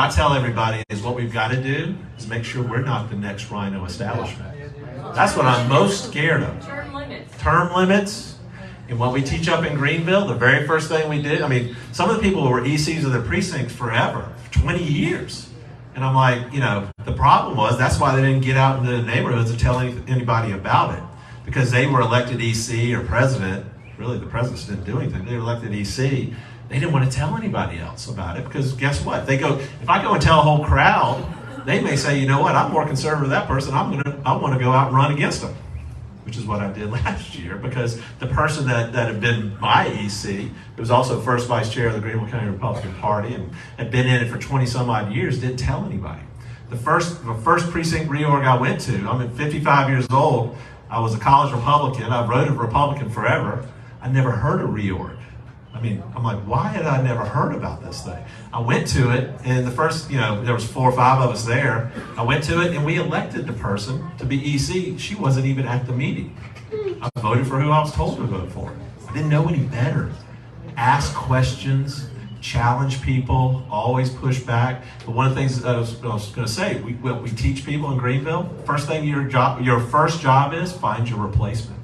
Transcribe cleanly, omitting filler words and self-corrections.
I tell everybody is what we've got to do is make sure we're not the next rhino establishment. That's what I'm most scared of. Term limits. Term limits. And what we teach up in Greenville, the very first thing we did, I mean, some of the people were ECs of the precincts forever, 20 years. And I'm like, you know, the problem was that's why they didn't get out into the neighborhoods to tell anybody about it. Because they were elected EC or president. Really, the presidents didn't do anything. They were elected EC. They didn't want to tell anybody else about it because guess what? If I go and tell a whole crowd, they may say, you know what, I'm more conservative than that person. I want to go out and run against them, which is what I did last year because the person that had been my EC, who was also first vice chair of the Greenville County Republican Party and had been in it for 20 some odd years, didn't tell anybody. The first precinct reorg I went to, I'm 55 years old. I was a college Republican. I voted Republican forever. I never heard of reorg. I mean, I'm like, why had I never heard about this thing? I went to it, and the first, you know, there was 4 or 5 of us there. I went to it, and we elected the person to be EC. She wasn't even at the meeting. I voted for who I was told to vote for. I didn't know any better. Ask questions, challenge people, always push back. But one of the things I was going to say, we teach people in Greenville, first thing your first job is find your replacement.